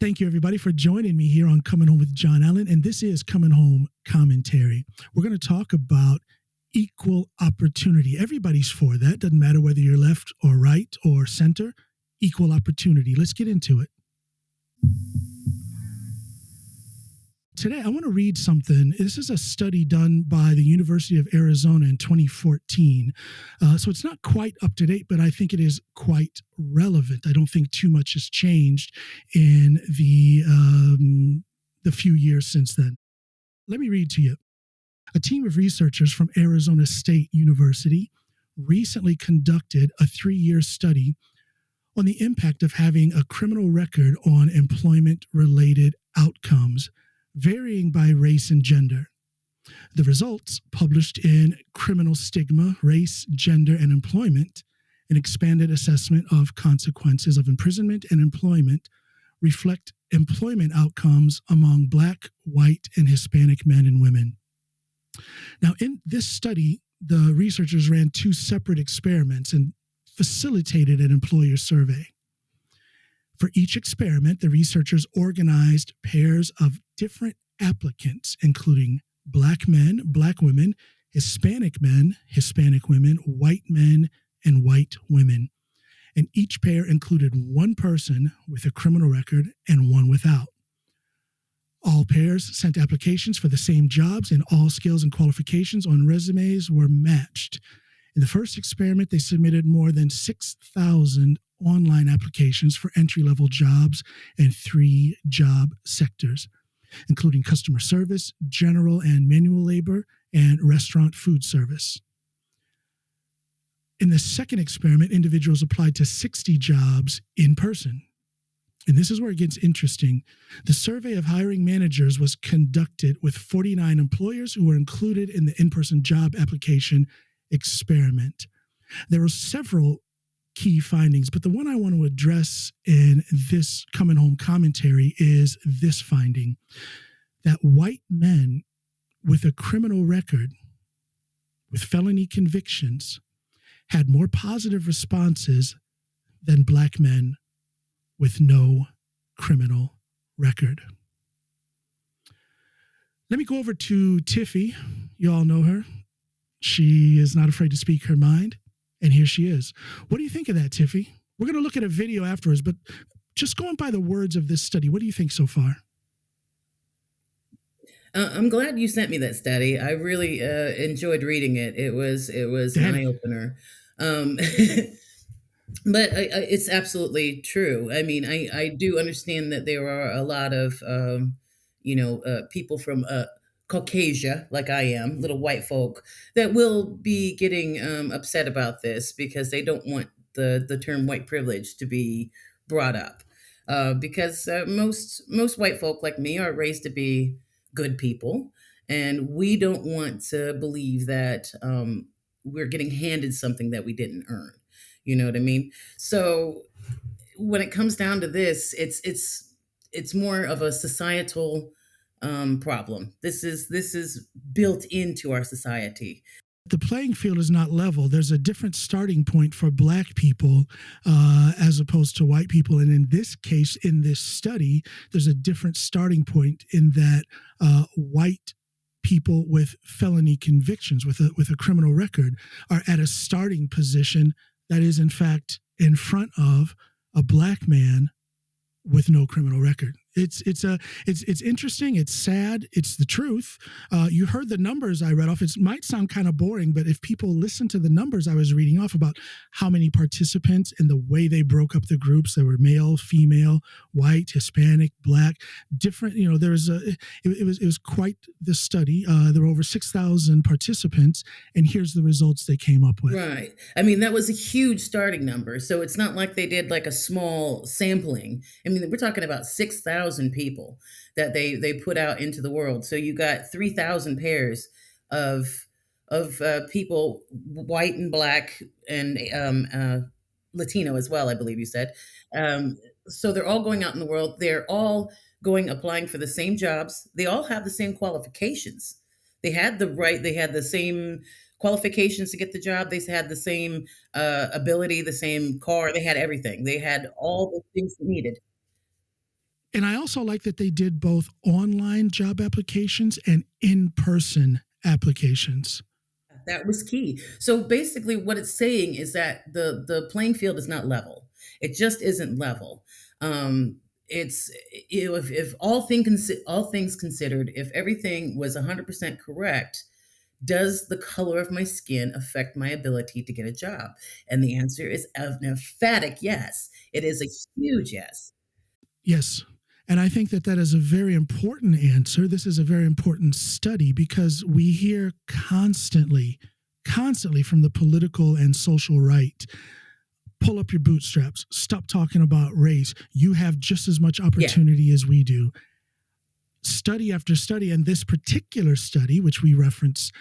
Thank you, everybody, for joining me here on Coming Home with John Allen. And this is Coming Home Commentary. We're going to talk about equal opportunity. Everybody's for that. Doesn't matter whether you're left or right or center. Equal opportunity. Let's get into it. Today, I want to read something. This is a study done by the University of Arizona in 2014. So it's not quite up to date, but I think it is quite relevant. I don't think too much has changed in the few years since then. Let me read to you. A team of researchers from Arizona State University recently conducted a 3-year study on the impact of having a criminal record on employment-related outcomes, varying by race and gender. The results, published in Criminal Stigma, Race, Gender, and Employment, an expanded assessment of consequences of imprisonment and employment, reflect employment outcomes among Black, white, and Hispanic men and women. Now, in this study, the researchers ran 2 separate experiments and facilitated an employer survey. For each experiment, the researchers organized pairs of different applicants, including Black men, Black women, Hispanic men, Hispanic women, white men, and white women. And each pair included one person with a criminal record and one without. All pairs sent applications for the same jobs, and all skills and qualifications on resumes were matched. In the first experiment, they submitted more than 6,000 online applications for entry-level jobs in 3 job sectors, including customer service, general and manual labor, and restaurant food service. In the second experiment, individuals applied to 60 jobs in person. And this is where it gets interesting. The survey of hiring managers was conducted with 49 employers who were included in the in-person job application experiment. There were several key findings, but the one I want to address in this Coming Home commentary is this finding, that white men with a criminal record, with felony convictions, had more positive responses than Black men with no criminal record. Let me go over to Tiffy. You all know her. She is not afraid to speak her mind. And here she is. What do you think of that, Tiffy? We're going to look at a video afterwards, but just going by the words of this study, what do you think so far? I'm glad you sent me that study. I really enjoyed reading it. It was an eye opener. Um, but it's absolutely true. I mean, I do understand that there are a lot of people from Caucasia, like I am, little white folk, that will be getting upset about this because they don't want the term white privilege to be brought up. Because most white folk like me are raised to be good people, and we don't want to believe that we're getting handed something that we didn't earn. You know what I mean? So when it comes down to this, it's more of a societal problem. This is built into our society. The playing field is not level. There's a different starting point for Black people as opposed to white people. And in this case, in this study, there's a different starting point in that white people with felony convictions, with a criminal record, are at a starting position that is, in fact, in front of a Black man with no criminal record. It's interesting. It's sad. It's the truth. You heard the numbers I read off. It might sound kind of boring, but if people listen to the numbers I was reading off about how many participants and the way they broke up the groups, there were male, female, white, Hispanic, Black, different. You know, it was quite the study. There were over 6,000 participants, and here's the results they came up with. Right. I mean, that was a huge starting number. So it's not like they did like a small sampling. I mean, we're talking about 6,000 people that they put out into the world. So you got 3,000 pairs of people, white and Black, and Latino as well, I believe you said. Um, so they're all going out in the world. They're all going applying for the same jobs. They all have the same qualifications. They had the same qualifications to get the job. They had the same ability, the same car. They had everything. They had all the things they needed. And I also like that they did both online job applications and in person applications. That was key. So basically, what it's saying is that the playing field is not level. It just isn't level. It's if all things considered, if everything was 100% correct, does the color of my skin affect my ability to get a job? And the answer is an emphatic yes. It is a huge yes. Yes. And I think that that is a very important answer. This is a very important study because we hear constantly from the political and social right, pull up your bootstraps, stop talking about race. You have just as much Yeah, opportunity as we do. Study after study, and this particular study, which we reference,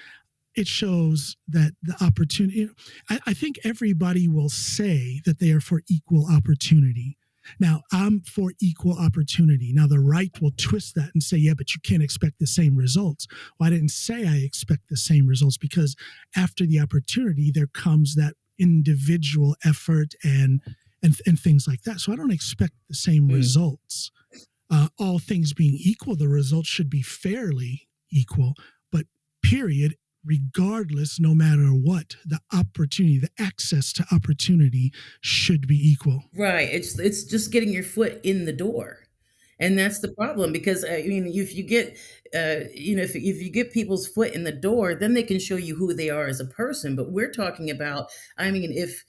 it shows that the opportunity, I think everybody will say that they are for equal opportunity. Now, I'm for equal opportunity. Now, the right will twist that and say, yeah, but you can't expect the same results. Well, I didn't say I expect the same results because after the opportunity, there comes that individual effort and things like that. So I don't expect the same mm, results. All things being equal, the results should be fairly equal. But period, regardless, no matter what, the opportunity, the access to opportunity should be equal. right. It's just getting your foot in the door. And that's the problem because I mean, if you get, if you get people's foot in the door, then they can show you who they are as a person. But we're talking about, I mean, if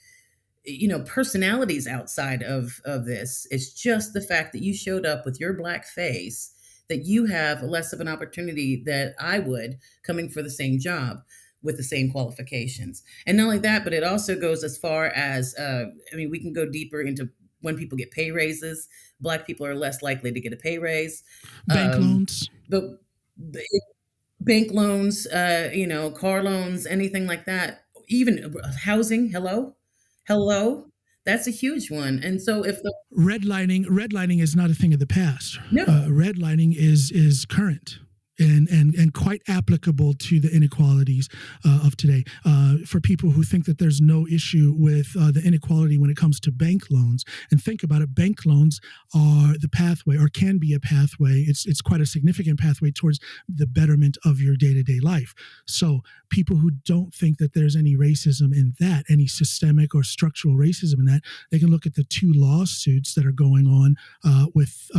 personalities outside of this, it's just the fact that you showed up with your black face, that you have less of an opportunity that I would coming for the same job with the same qualifications. And not only that, but it also goes as far as I mean, we can go deeper into when people get pay raises. Black people are less likely to get a pay raise. Bank um, loans, but bank loans, car loans, anything like that, even housing. Hello, hello, that's a huge one. And so if the redlining is not a thing of the past. no, Redlining is current and quite applicable to the inequalities of today. For people who think that there's no issue with the inequality when it comes to bank loans, and think about it, bank loans are the pathway, or can be a pathway. It's quite a significant pathway towards the betterment of your day to day life. So people who don't think that there's any racism in that, any systemic or structural racism in that, they can look at the two lawsuits that are going on with.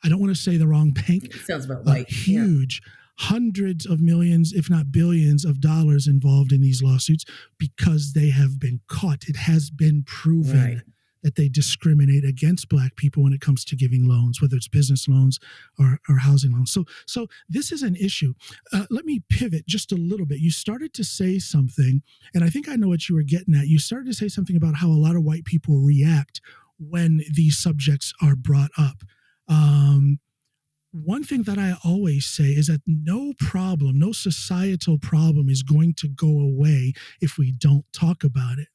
I don't want to say the wrong bank, it sounds about right. Yeah, huge hundreds of millions, if not billions of dollars involved in these lawsuits because they have been caught. It has been right. proven that they discriminate against Black people when it comes to giving loans, whether it's business loans or housing loans. So this is an issue. Let me pivot just a little bit. You started to say something, and I think I know what you were getting at. You started to say something about how a lot of white people react when these subjects are brought up. Um, One thing that I always say is that no societal problem is going to go away if we don't talk about it.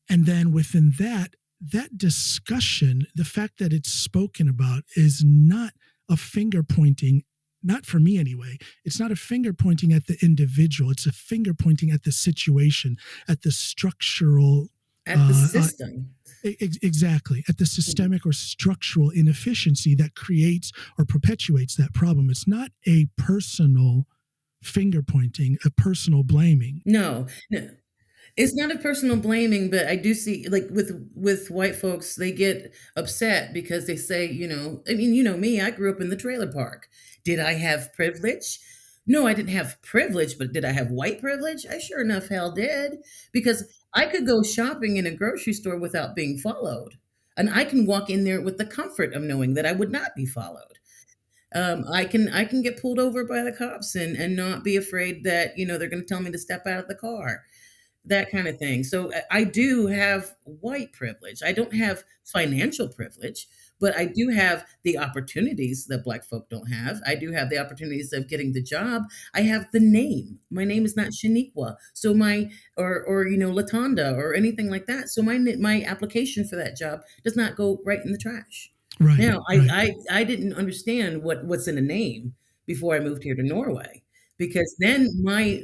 And then within that, that discussion, the fact that it's spoken about is not a finger pointing, not for me anyway. It's not a finger pointing at the individual. It's a finger pointing at the situation, at the structural At the uh, uh, system. exactly, at the Mhm. systemic or structural inefficiency that creates or perpetuates that problem. It's not a personal finger pointing, a personal blaming. No, no. It's not a personal blaming, but I do see, like, with white folks, they get upset because they say, I mean, you know me, I grew up in the trailer park. Did I have privilege? No, I didn't have privilege, but did I have white privilege? I sure enough hell did, because I could go shopping in a grocery store without being followed. And I can walk in there with the comfort of knowing that I would not be followed. I can get pulled over by the cops and not be afraid that, they're going to tell me to step out of the car, that kind of thing. So I do have white privilege. I don't have financial privilege, but I do have the opportunities that black folk don't have. I do have the opportunities of getting the job. I have the name. My name is not Shaniqua. So my or Latanda or anything like that. So my application for that job does not go right in the trash. Right, Now, right. I didn't understand what's in a name before I moved here to Norway, because then my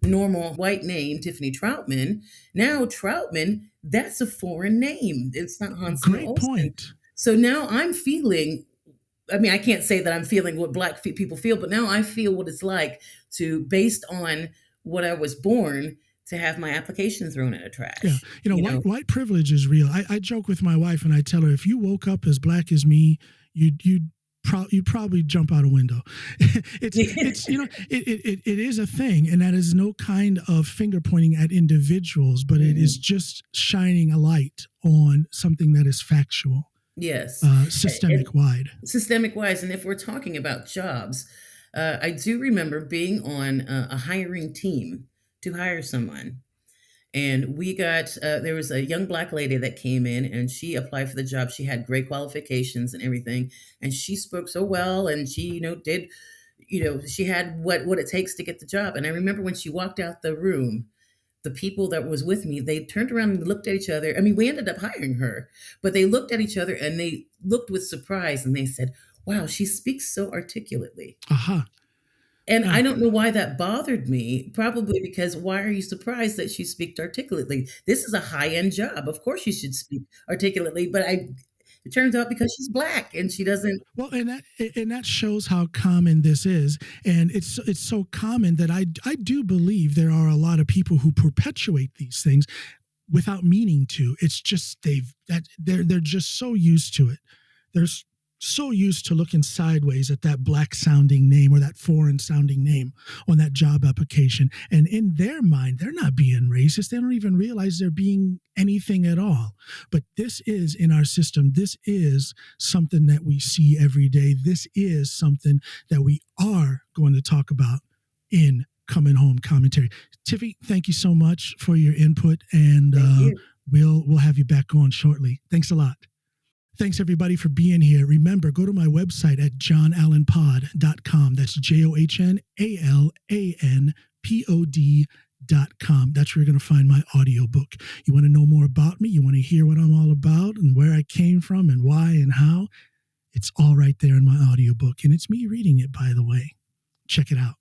normal white name, Tiffany Troutman, now Troutman, that's a foreign name. It's not Hansen or Great Olsen. point. So now I'm feeling, I mean, I can't say that I'm feeling what black people feel, but now I feel what it's like to, based on what I was born, to have my application thrown in the Yeah, trash. You know, white privilege is real. I joke with my wife and I tell her, if you woke up as black as me, you'd probably jump out a window. It's it is a thing, and that is no kind of finger pointing at individuals, but it is mm, just shining a light on something that is factual, yes, and systemic wide. systemic wise. And if we're talking about jobs, I do remember being on a hiring team to hire someone. And we got, there was a young black lady that came in and she applied for the job. She had great qualifications and everything. And she spoke so well. And she, did, she had what it takes to get the job. And I remember when she walked out the room, the people that was with me, they turned around and looked at each other. I mean, we ended up hiring her, but they looked at each other and they looked with surprise and they said, wow, she speaks so articulately. Aha. And Yeah. I don't know why that bothered me. Probably because, why are you surprised that she speaks articulately? This is a high-end job. Of course she should speak articulately, but it turns out because she's black and she doesn't. Well, and that shows how common this is, and it's so common that I do believe there are a lot of people who perpetuate these things without meaning to. It's just they're just so used to it. They're so used to looking sideways at that black sounding name or that foreign sounding name on that job application. And in their mind, they're not being racist. They don't even realize they're being anything at all. But this is in our system. This is something that we see every day. This is something that we are going to talk about in Coming Home Commentary. Tiffy, thank you so much for your input, and Thank you. we'll have you back on shortly. Thanks a lot. Thanks, everybody, for being here. Remember, go to my website at johnallenpod.com. That's JOHNALANPOD.com. That's where you're going to find my audiobook. You want to know more about me? You want to hear what I'm all about and where I came from and why and how? It's all right there in my audiobook. And it's me reading it, by the way. Check it out.